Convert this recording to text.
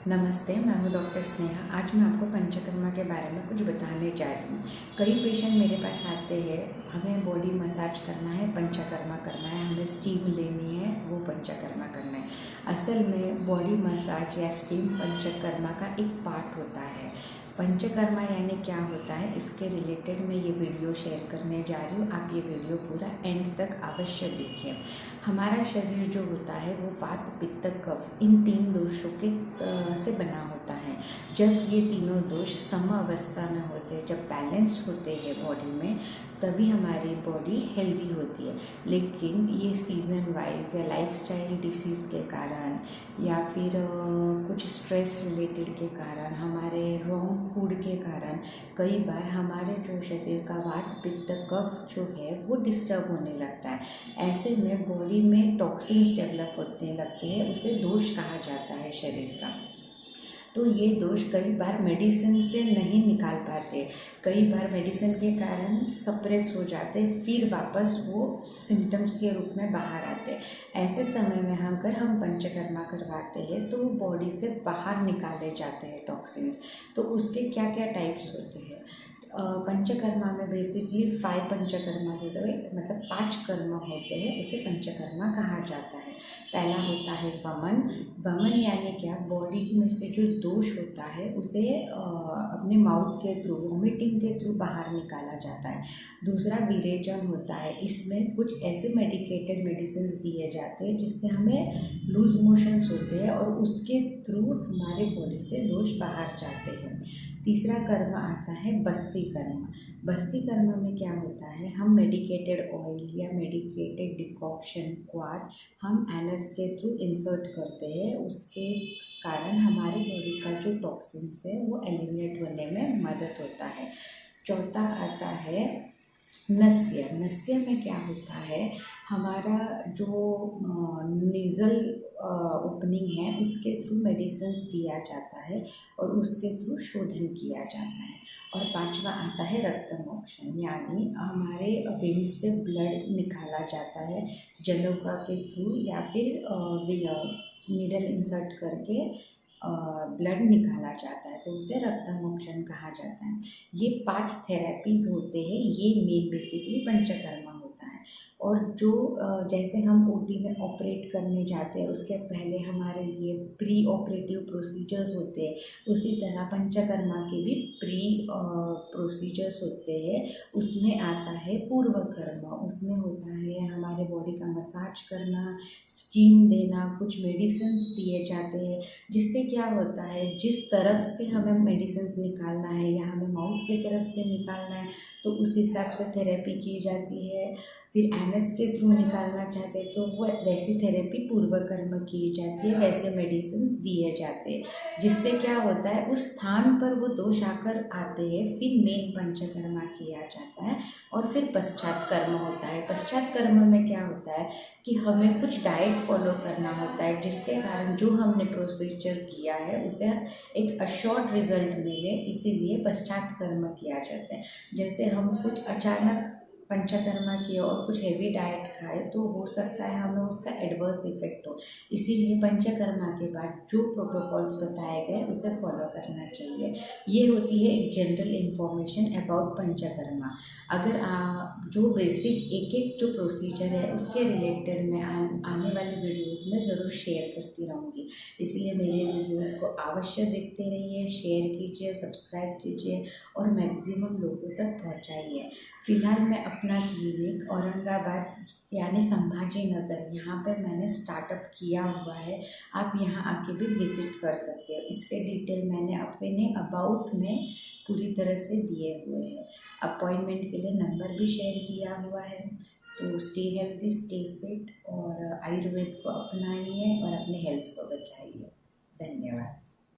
नमस्ते, मैं हूँ डॉक्टर स्नेहा। आज मैं आपको पंचकर्मा के बारे में कुछ बताने जा रही हूँ। कई पेशेंट मेरे पास आते हैं, हमें बॉडी मसाज करना है, पंचकर्मा करना है, हमें स्टीम लेनी है, वो पंचकर्मा करना है। असल में बॉडी मसाज या स्टीम पंचकर्मा का एक पार्ट होता है। पंचकर्मा यानी क्या होता है, इसके रिलेटेड मैं ये वीडियो शेयर करने जा रही हूँ। आप ये वीडियो पूरा एंड तक अवश्य देखिए। हमारा शरीर जो होता है वो वात पित्त कफ इन 3 दोषों के से बना होता है। जब ये तीनों दोष सम अवस्था में होते हैं, जब बैलेंस होते हैं बॉडी में, तभी हमारी बॉडी हेल्दी होती है। लेकिन ये सीज़न वाइज या लाइफस्टाइल डिसीज़ के कारण या फिर कुछ स्ट्रेस रिलेटेड के कारण, हमारे रॉन्ग फूड के कारण कई बार हमारे जो शरीर का वात पित्त कफ जो है वो डिस्टर्ब होने लगता है। ऐसे में बॉडी में टॉक्सिन्स डेवलप होने लगते हैं, उसे दोष कहा जाता है शरीर का। तो ये दोष कई बार मेडिसिन से नहीं निकाल पाते, कई बार मेडिसिन के कारण सप्रेस हो जाते, फिर वापस वो सिम्टम्स के रूप में बाहर आते। ऐसे समय में अगर हम पंचकर्मा करवाते हैं तो बॉडी से बाहर निकाले जाते हैं टॉक्सिन्स। तो उसके क्या क्या टाइप्स होते हैं? पंचकर्मा में बेसिकली 5 पंचकर्मा होते हैं, मतलब 5 कर्म होते हैं, उसे पंचकर्मा कहा जाता है। पहला होता है वमन। वमन यानी क्या, बॉडी में से जो दोष होता है उसे अपने माउथ के थ्रू, वॉमिटिंग के थ्रू बाहर निकाला जाता है। दूसरा विरेचन होता है। इसमें कुछ ऐसे मेडिकेटेड मेडिसिन दिए जाते हैं जिससे हमें लूज मोशंस होते हैं और उसके थ्रू हमारे बॉडी से दोष बाहर जाते हैं। तीसरा कर्म आता है बस्ती कर्म। बस्ती कर्म में क्या होता है, हम मेडिकेटेड ऑयल या मेडिकेटेड डिकॉक्शन क्वाथ हम एनस के थ्रू इंसर्ट करते हैं। उसके कारण हमारे बॉडी का जो टॉक्सिन्स है वो एलिमिनेट होने में मदद होता है। चौथा आता है नस्य। नस्य में क्या होता है, हमारा जो नेज़ल ओपनिंग है उसके थ्रू मेडिसिन्स दिया जाता है और उसके थ्रू शोधन किया जाता है। और पांचवा आता है रक्त मोक्षण, यानी हमारे वेन्स से ब्लड निकाला जाता है जलोका के थ्रू या फिर नीडल इंसर्ट करके ब्लड निकाला जाता है, तो उसे रक्त मोक्षण कहा जाता है। ये 5 थेरेपीज़ होते हैं, ये मेन बेसिकली पंचकर्मा होता है। और जो जैसे हम ओटी में ऑपरेट करने जाते हैं उसके पहले हमारे लिए प्री ऑपरेटिव प्रोसीजर्स होते हैं, उसी तरह पंचकर्मा के भी प्री प्रोसीजर्स होते हैं। उसमें आता है पूर्व कर्म। उसमें होता है हमारे बॉडी का मसाज करना, स्टीम देना, कुछ मेडिसिन्स दिए जाते हैं, जिससे क्या होता है, जिस तरफ से हमें मेडिसिन्स निकालना है या हमें माउथ की तरफ से निकालना है तो उस हिसाब से थेरेपी की जाती है। फिर एनस के थ्रू निकालना चाहते हैं तो वो वैसी थेरेपी पूर्व कर्म की जाती है, वैसे मेडिसिन्स दिए जाते हैं, जिससे क्या होता है उस स्थान पर वो दोष आकर आते हैं। फिर मेन पंचकर्मा किया जाता है और फिर पश्चात कर्म होता है। पश्चात कर्म में क्या होता है कि हमें कुछ डाइट फॉलो करना होता है, जिसके कारण जो हमने प्रोसीजर किया है उसे एक अश्योर्ड रिजल्ट मिले, इसीलिए पश्चात कर्म किया जाता है। जैसे हम कुछ अचानक पंचकर्मा किया और कुछ हेवी डाइट खाए तो हो सकता है हमें उसका एडवर्स इफेक्ट हो, इसीलिए पंचकर्मा के बाद जो प्रोटोकॉल्स बताए गए उसे फॉलो करना चाहिए। ये होती है एक जनरल इन्फॉर्मेशन अबाउट पंचकर्मा। अगर जो बेसिक एक जो प्रोसीजर है उसके रिलेटेड मैं आने वाली वीडियोज़ में ज़रूर शेयर करती रहूँगी, इसलिए मेरे वीडियोज़ को अवश्य देखते रहिए, शेयर कीजिए, सब्सक्राइब कीजिए और मैक्सिमम लोगों तक पहुँचाइए। फ़िलहाल मैं अपना क्लिनिक औरंगाबाद यानी संभाजी नगर, यहाँ पर मैंने स्टार्टअप किया हुआ है। आप यहाँ आके भी विज़िट कर सकते हो। इसके डिटेल मैंने अपने अबाउट में पूरी तरह से दिए हुए हैं। अपॉइंटमेंट के लिए नंबर भी शेयर किया हुआ है। तो स्टे हेल्दी, स्टे फिट और आयुर्वेद को अपनाइए और अपने हेल्थ को बचाइए। धन्यवाद।